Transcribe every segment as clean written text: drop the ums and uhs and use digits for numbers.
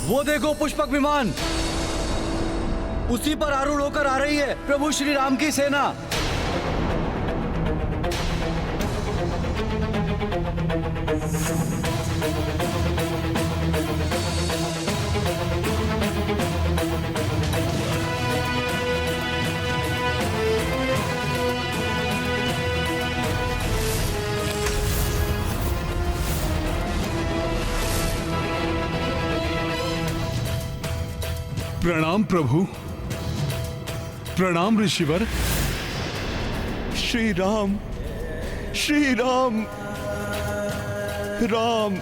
वो देखो पुष्पक विमान, उसी पर आरूढ़ होकर आ रही है प्रभु श्री राम की सेना। प्रणाम प्रभु, प्रणाम ऋषिवर। श्री राम, श्री राम, राम।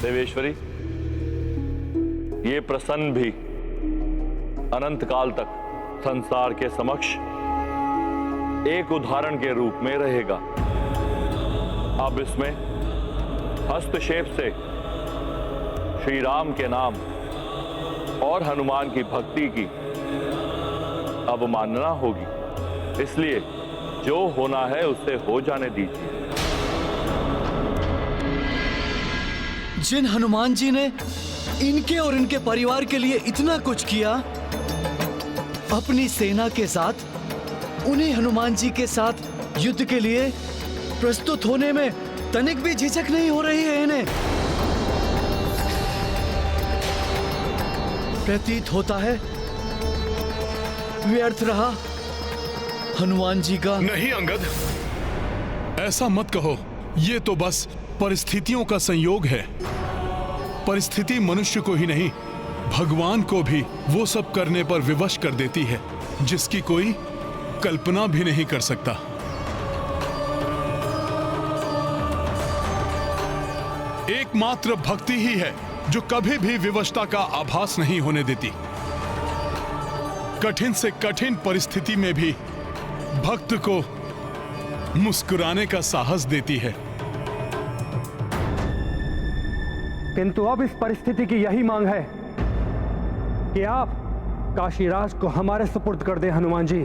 देवेश्वरी, ये प्रसन्न भी अनंत काल तक संसार के समक्ष एक उदाहरण के रूप में रहेगा। अब इसमें हस्तक्षेप से श्री राम के नाम और हनुमान की भक्ति की अवमानना होगी, इसलिए जो होना है उससे हो जाने दीजिए। जिन हनुमान जी ने इनके और इनके परिवार के लिए इतना कुछ किया, अपनी सेना के साथ उन्हें हनुमान जी के साथ युद्ध के लिए प्रस्तुत होने में तनिक भी झिझक नहीं हो रही है इन्हें। प्रतीत होता है व्यर्थ रहा हनुमान जी का। नहीं अंगद, ऐसा मत कहो। ये तो बस परिस्थितियों का संयोग है। परिस्थिति मनुष्य को ही नहीं, भगवान को भी वो सब करने पर विवश कर देती है जिसकी कोई कल्पना भी नहीं कर सकता। एकमात्र भक्ति ही है जो कभी भी विवशता का आभास नहीं होने देती। कठिन से कठिन परिस्थिति में भी भक्त को मुस्कुराने का साहस देती है। किंतु अब इस परिस्थिति की यही मांग है कि आप काशीराज को हमारे सुपुर्द कर दें हनुमान जी।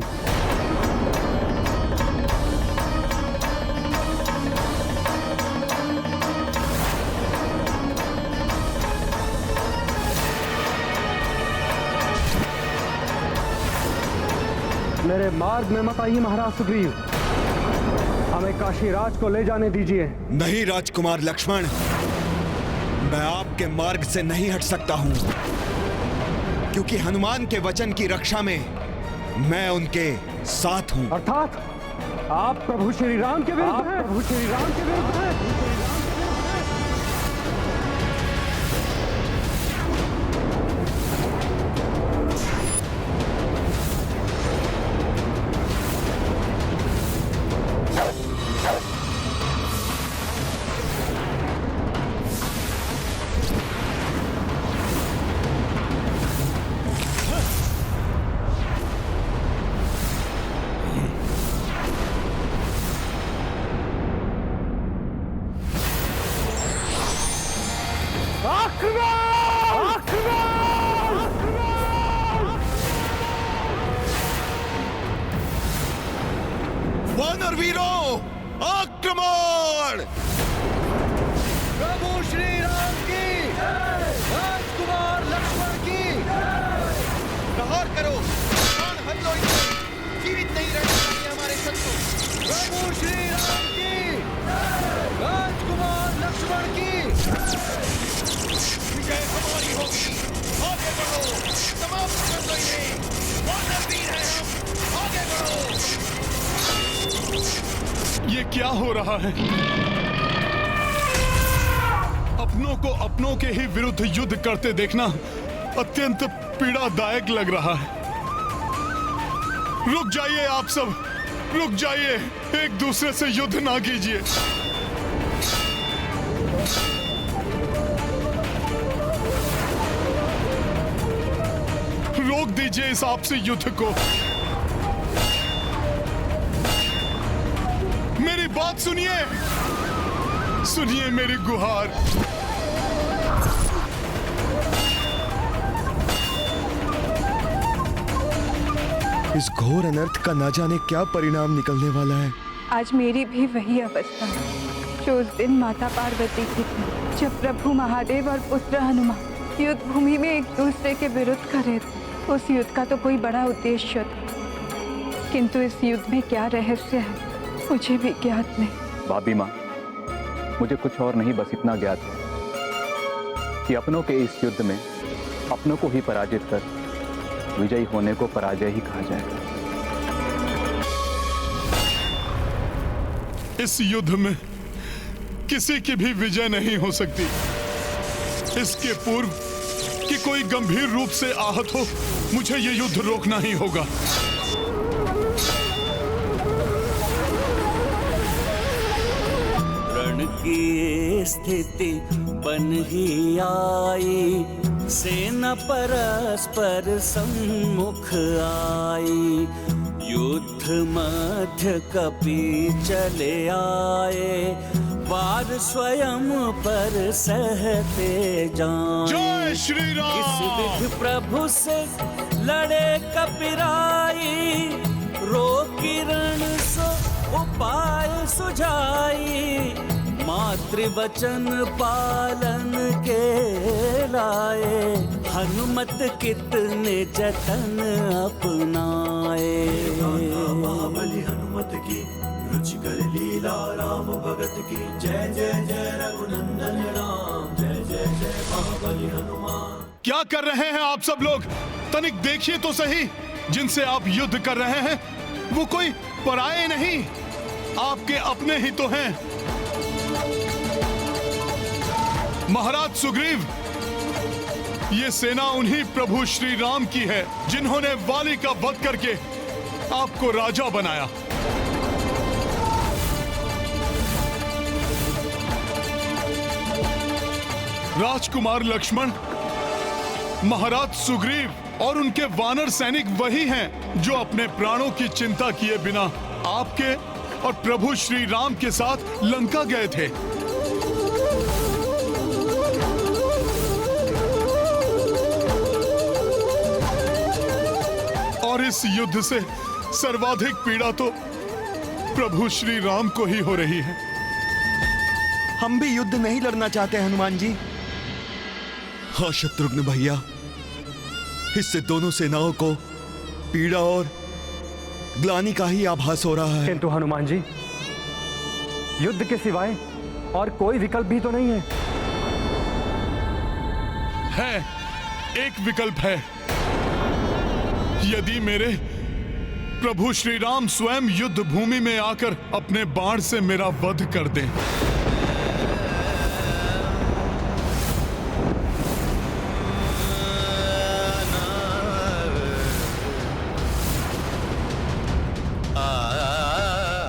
मेरे मार्ग में मत आइए महाराज सुग्रीव, हमें काशीराज को ले जाने दीजिए। नहीं राजकुमार लक्ष्मण, मैं आपके मार्ग से नहीं हट सकता हूं, क्योंकि हनुमान के वचन की रक्षा में मैं उनके साथ हूं। अर्थात आप प्रभु श्री राम के विरुद्ध हैं। प्रभु श्री राम के विरुद्ध हैं। वानर वीरों, आक्रमण! प्रभु श्री राम की, राजकुमार लक्ष्मण की। प्रहार करो, प्राण हर लो इनसे, जीवित नहीं रहने चाहिए हमारे शत्रु। प्रभु श्री राम की, राजकुमार लक्ष्मण की। विजय हमारी होगी। आगे बढ़ो, समाप्त कर दो इन्हें। वानर वीर हैं हम, आगे बढ़ो। ये क्या हो रहा है? अपनों को अपनों के ही विरुद्ध युद्ध करते देखना अत्यंत पीड़ादायक लग रहा है। रुक जाइए आप सब, रुक जाइए, एक दूसरे से युद्ध ना कीजिए। रोक दीजिए इस आपसी युद्ध को। मेरी बात सुनिए। सुनिए मेरी गुहार। इस घोर अनर्थ का ना जाने क्या परिणाम निकलने वाला है। आज मेरी भी वही अवस्था है जो उस दिन माता पार्वती की थी, जब प्रभु महादेव और पुत्र हनुमान युद्ध भूमि में एक दूसरे के विरुद्ध कर रहे थे। उस युद्ध का तो कोई बड़ा उद्देश्य था, किंतु इस युद्ध में क्या रहस्य है मुझे भी ज्ञात नहीं। भाभी माँ, मुझे कुछ और नहीं, बस इतना ज्ञात है कि अपनों के इस युद्ध में अपनों को ही पराजित कर विजयी होने को पराजय ही कहा जाएगा। इस युद्ध में किसी की भी विजय नहीं हो सकती। इसके पूर्व कि कोई गंभीर रूप से आहत हो, मुझे ये युद्ध रोकना ही होगा। रण की स्थिति बन ही आई, सेना परस्पर सम्मुख आई। युद्ध मध्य कपि चले आए, वार स्वयं पर सहते जाएं। जय श्री राम। इस विधि प्रभु से लड़े कपिराई, रोकी रण सो उपाय सुझाई। मातृवचन पालन के लाए, हनुमत कितने जतन अपनाए। महाबली हनुमत की रुचिकर लीला, राम भगत की जय जय जय रघुनंदन राम। जय जय जय महाबली हनुमान। क्या कर रहे हैं आप सब लोग? तनिक देखिए तो सही, जिनसे आप युद्ध कर रहे हैं वो कोई पराये नहीं, आपके अपने ही तो हैं। महाराज सुग्रीव, ये सेना उन्हीं प्रभु श्री राम की है जिन्होंने वाली का वध करके आपको राजा बनाया। राजकुमार लक्ष्मण, महाराज सुग्रीव और उनके वानर सैनिक वही हैं जो अपने प्राणों की चिंता किए बिना आपके और प्रभु श्री राम के साथ लंका गए थे। और इस युद्ध से सर्वाधिक पीड़ा तो प्रभु श्री राम को ही हो रही है। हम भी युद्ध नहीं लड़ना चाहते हनुमान जी। हाँ शत्रुघ्न भैया, इससे दोनों सेनाओं को पीड़ा और ग्लानि का ही आभास हो रहा है। किंतु हनुमान जी, युद्ध के सिवाय और कोई विकल्प भी तो नहीं है। एक विकल्प है। यदि मेरे प्रभु श्री राम स्वयं युद्ध भूमि में आकर अपने बाण से मेरा वध कर दें।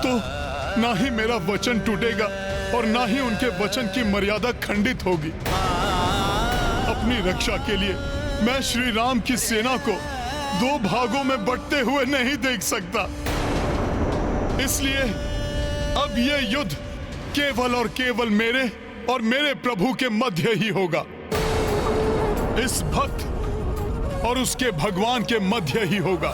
तो ना ही मेरा वचन टूटेगा और ना ही उनके वचन की मर्यादा खंडित होगी। अपनी रक्षा के लिए मैं श्री राम की सेना को दो भागों में बंटते हुए नहीं देख सकता। इसलिए अब यह युद्ध केवल और केवल मेरे और मेरे प्रभु के मध्य ही होगा। इस भक्त और उसके भगवान के मध्य ही होगा।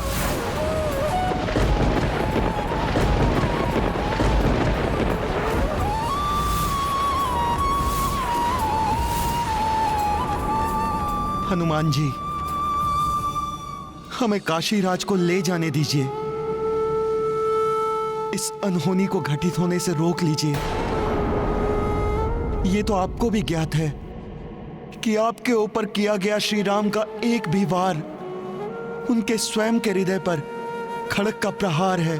हनुमान जी, हमें काशीराज को ले जाने दीजिए। इस अनहोनी को घटित होने से रोक लीजिए। ये तो आपको भी ज्ञात है कि आपके ऊपर किया गया श्री राम का एक भी वार उनके स्वयं के हृदय पर खड़क का प्रहार है।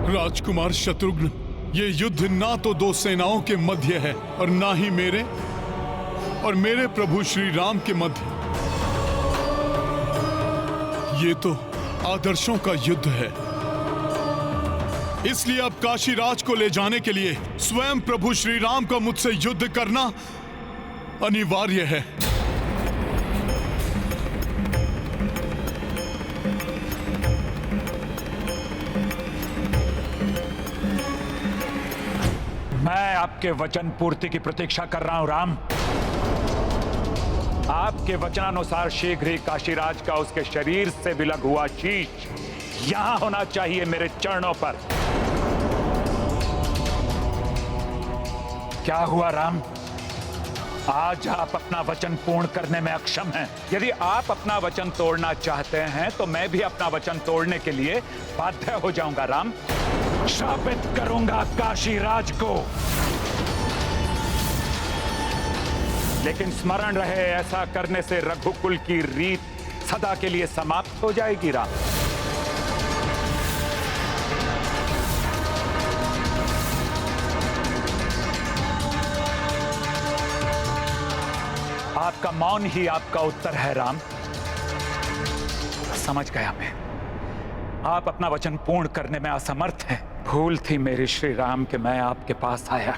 राजकुमार शत्रुघ्न, ये युद्ध ना तो दो सेनाओं के मध्य है और ना ही मेरे और मेरे प्रभु श्री राम के मध्य। ये तो आदर्शों का युद्ध है। इसलिए अब काशीराज को ले जाने के लिए स्वयं प्रभु श्री राम का मुझसे युद्ध करना अनिवार्य है। मैं आपके वचन पूर्ति की प्रतीक्षा कर रहा हूं राम। आपके वचनानुसार शीघ्र ही काशीराज का उसके शरीर से विलग हुआ शीश यहां होना चाहिए मेरे चरणों पर। क्या हुआ राम? आज आप अपना वचन पूर्ण करने में अक्षम हैं। यदि आप अपना वचन तोड़ना चाहते हैं तो मैं भी अपना वचन तोड़ने के लिए बाध्य हो जाऊंगा राम। शापित करूंगा काशीराज को। लेकिन स्मरण रहे, ऐसा करने से रघुकुल की रीत सदा के लिए समाप्त हो जाएगी राम। आपका मौन ही आपका उत्तर है राम। समझ गया मैं, आप अपना वचन पूर्ण करने में असमर्थ हैं। भूल थी मेरी श्री राम कि मैं आपके पास आया।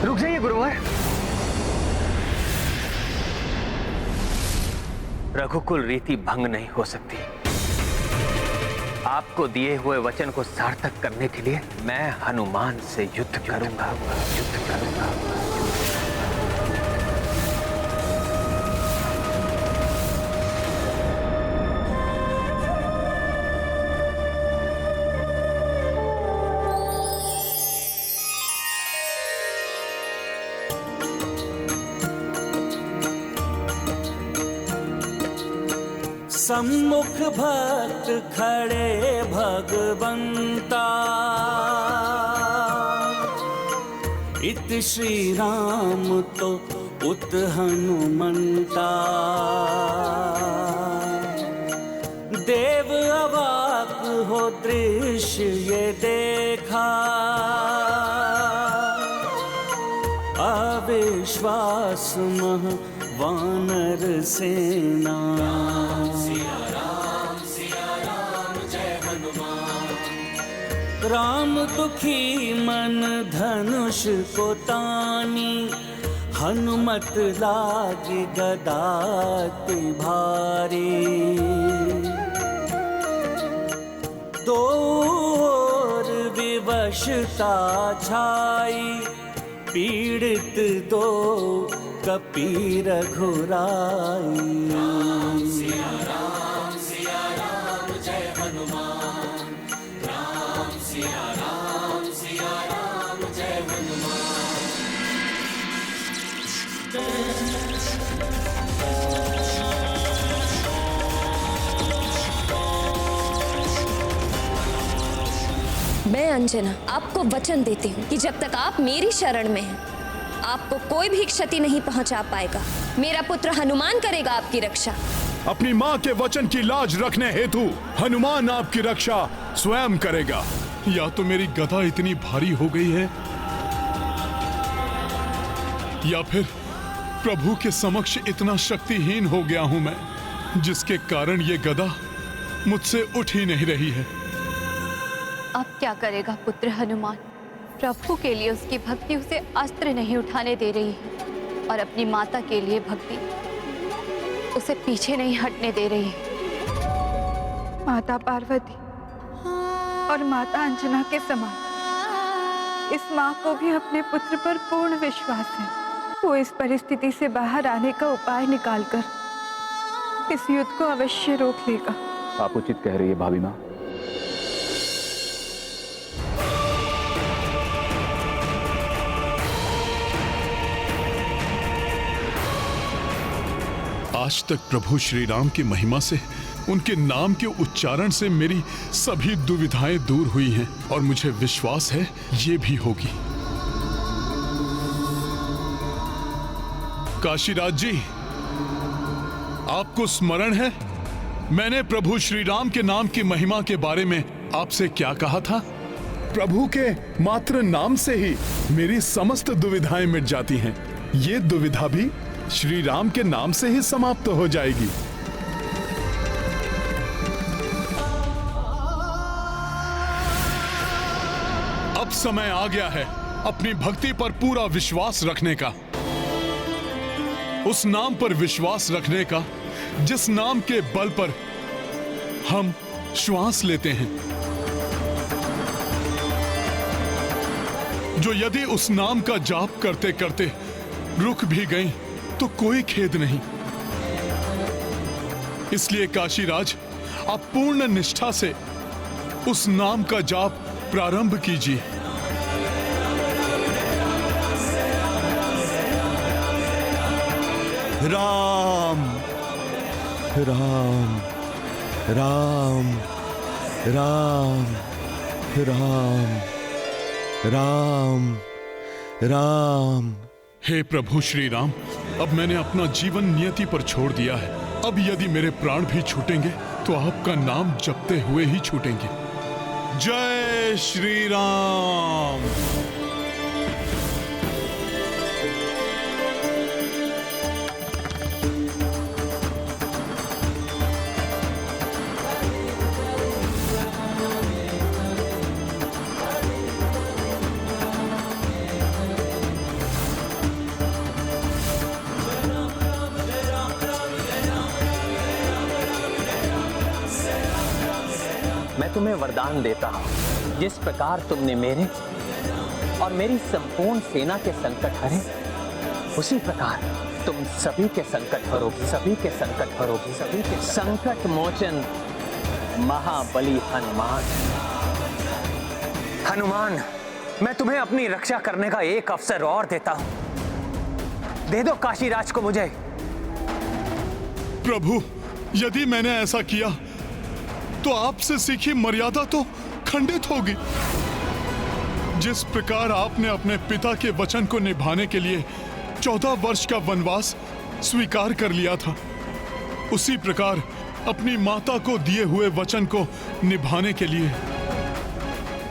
रुक जाइए गुरुवर। रघुकुल रीति भंग नहीं हो सकती। आपको दिए हुए वचन को सार्थक करने के लिए मैं हनुमान से युद्ध करूंगा। सम्मुख भक्त खड़े भगवंता, इत श्री राम तो उत हनुमंता। देव अवाक हो दृश्य ये देखा, अविश्वास मह वानर सेना। राम दुखी मन धनुष को तानी, हनुमत लागी गदाति भारी। दो ओर विवशता छाई, पीड़ित दो कपी रघुराई। राम सिया राम जय हनुमान। राम सिया राम जय हनुमान। मैं अंजना आपको वचन देती हूँ कि जब तक आप मेरी शरण में हैं, आपको कोई भी क्षति नहीं पहुंचा पाएगा। मेरा पुत्र हनुमान करेगा आपकी रक्षा। अपनी माँ के वचन की लाज रखने हेतु हनुमान आपकी रक्षा स्वयं करेगा। या तो मेरी गदा इतनी भारी हो गई है, या फिर प्रभु के समक्ष इतना शक्तिहीन हो गया हूं मैं, जिसके कारण ये गदा मुझसे उठ ही नहीं रही है। अब क्या करेगा पुत्र हनुमान? प्रभु के लिए उसकी भक्ति उसे अस्त्र नहीं उठाने दे रही है, और अपनी माता के लिए भक्ति उसे पीछे नहीं हटने दे रही है। माता पार्वती और माता अंजना के समान इस माँ को भी अपने पुत्र पर पूर्ण विश्वास है। वो इस परिस्थिति से बाहर आने का उपाय निकालकर इस युद्ध को अवश्य रोक लेगा। आप उचित कह रही है भाभी माँ। आज तक प्रभु श्री राम की महिमा से, उनके नाम के उच्चारण से मेरी सभी दुविधाएं दूर हुई हैं, और मुझे विश्वास है ये भी होगी। काशीराज जी, आपको स्मरण है मैंने प्रभु श्री राम के नाम की महिमा के बारे में आपसे क्या कहा था? प्रभु के मात्र नाम से ही मेरी समस्त दुविधाएं मिट जाती हैं। ये दुविधा भी श्री राम के नाम से ही समाप्त हो जाएगी। अब समय आ गया है अपनी भक्ति पर पूरा विश्वास रखने का, उस नाम पर विश्वास रखने का जिस नाम के बल पर हम श्वास लेते हैं, जो यदि उस नाम का जाप करते करते रुक भी गई तो कोई खेद नहीं। इसलिए काशीराज, आप पूर्ण निष्ठा से उस नाम का जाप प्रारंभ कीजिए। राम राम राम राम राम राम राम। हे प्रभु श्री राम, अब मैंने अपना जीवन नियति पर छोड़ दिया है। अब यदि मेरे प्राण भी छूटेंगे तो आपका नाम जपते हुए ही छूटेंगे। जय श्री राम। मैं तुम्हें वरदान देता हूं, जिस प्रकार तुमने मेरे और मेरी संपूर्ण सेना के संकट हरे, उसी प्रकार तुम सभी के संकट हरोगी, सभी के संकट हरोगी, सभी के संकट मोचन महाबली हनुमान। हनुमान, मैं तुम्हें अपनी रक्षा करने का एक अवसर और देता हूं। दे दो काशीराज को मुझे। प्रभु, यदि मैंने ऐसा किया तो आपसे सीखी मर्यादा तो खंडित होगी। जिस प्रकार आपने अपने पिता के वचन को निभाने के लिए 14 वर्ष का वनवास स्वीकार कर लिया था, उसी प्रकार अपनी माता को दिए हुए वचन को निभाने के लिए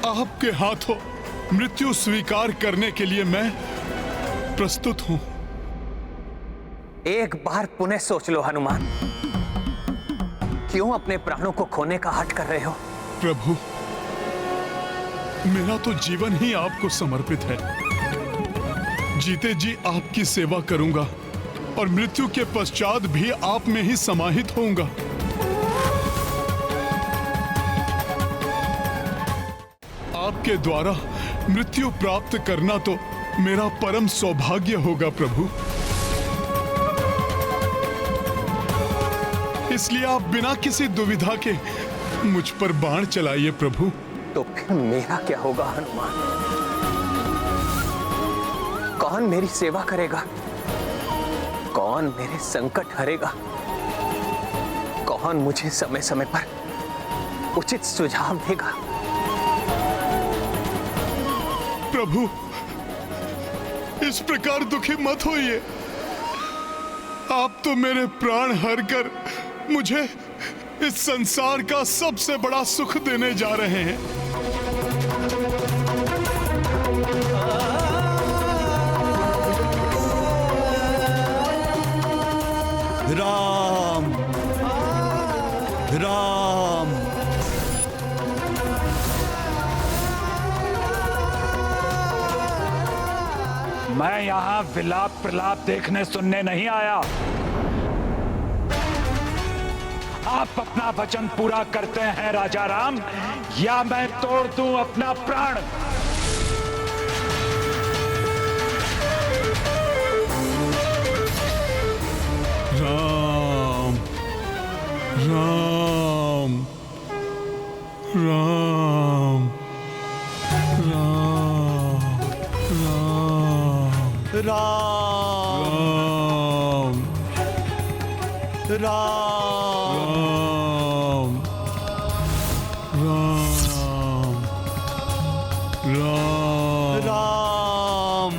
आपके हाथों मृत्यु स्वीकार करने के लिए मैं प्रस्तुत हूं। एक बार पुनः सोच लो हनुमान, क्यों अपने प्राणों को खोने का हठ कर रहे हो? प्रभु, मेरा तो जीवन ही आपको समर्पित है। जीते जी आपकी सेवा करूंगा और मृत्यु के पश्चात भी आप में ही समाहित होऊंगा। आपके द्वारा मृत्यु प्राप्त करना तो मेरा परम सौभाग्य होगा प्रभु। इसलिए आप बिना किसी दुविधा के मुझ पर बाण चलाइए प्रभु। तो फिर मेरा क्या होगा हनुमान? कौन मेरी सेवा करेगा? कौन मेरे संकट हरेगा? कौन मुझे समय समय पर उचित सुझाव देगा? प्रभु, इस प्रकार दुखी मत होइए। आप तो मेरे प्राण हर कर मुझे इस संसार का सबसे बड़ा सुख देने जा रहे हैं। राम राम मैं यहां विलाप प्रलाप देखने सुनने नहीं आया। आप अपना वचन पूरा करते हैं राजा राम, या मैं तोड़ दूं अपना प्राण। राम राम राम राम राम राम राम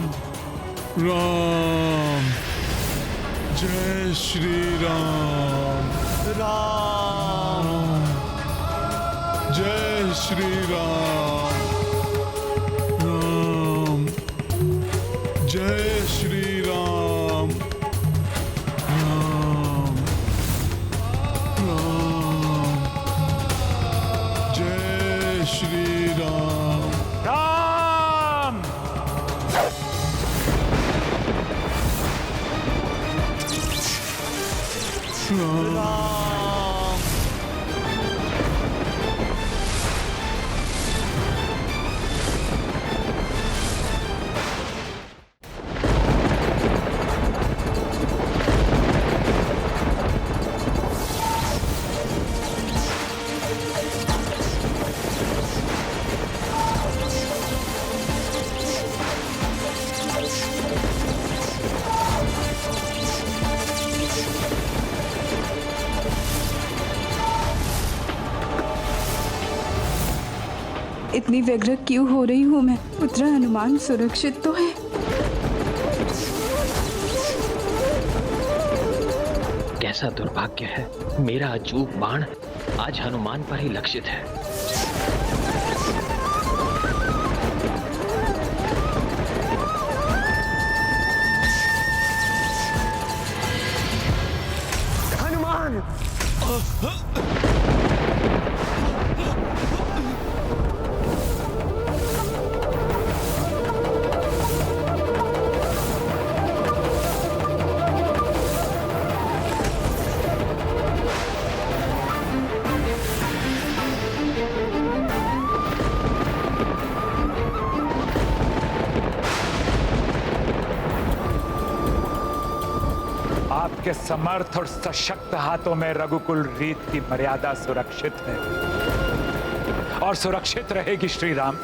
राम। जय श्री राम। राम जय श्री राम। राम जय श्री राम। राम राम जय श्री राम। राम इतनी व्यग्र क्यों हो रही हूँ मैं? पुत्र हनुमान सुरक्षित तो है। कैसा दुर्भाग्य है, मेरा अचूक बाण आज हनुमान पर ही लक्षित है। हनुमान! आपके समर्थ और सशक्त हाथों में रघुकुल रीत की मर्यादा सुरक्षित है और सुरक्षित रहेगी श्री राम।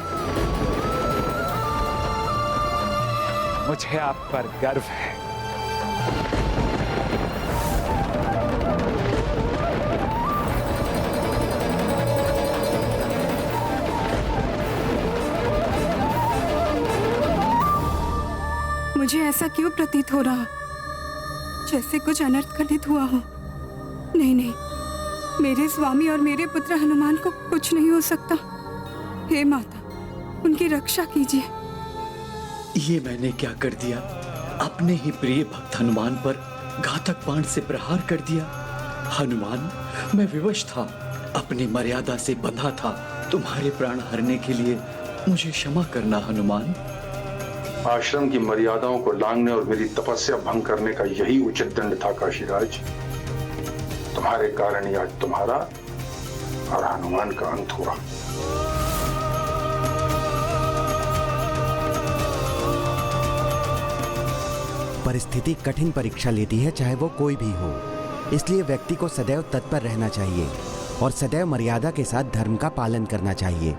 मुझे आप पर गर्व है। मुझे ऐसा क्यों प्रतीत हो रहा, जैसे कुछ अनर्थ घटित हुआ हो? नहीं नहीं, मेरे स्वामी और मेरे पुत्र हनुमान को कुछ नहीं हो सकता। हे माता, उनकी रक्षा कीजिए। ये मैंने क्या कर दिया? अपने ही प्रिय भक्त हनुमान पर घातक बाण से प्रहार कर दिया। हनुमान, मैं विवश था, अपनी मर्यादा से बंधा था। तुम्हारे प्राण हरने के लिए मुझे क्षमा करना हनुमान। आश्रम की मर्यादाओं को लांघने और मेरी तपस्या भंग करने का यही उचित दंड था काशीराज। तुम्हारे कारण ही आज तुम्हारा और हनुमान का अंत हुआ। परिस्थिति कठिन परीक्षा लेती है, चाहे वो कोई भी हो। इसलिए व्यक्ति को सदैव तत्पर रहना चाहिए और सदैव मर्यादा के साथ धर्म का पालन करना चाहिए।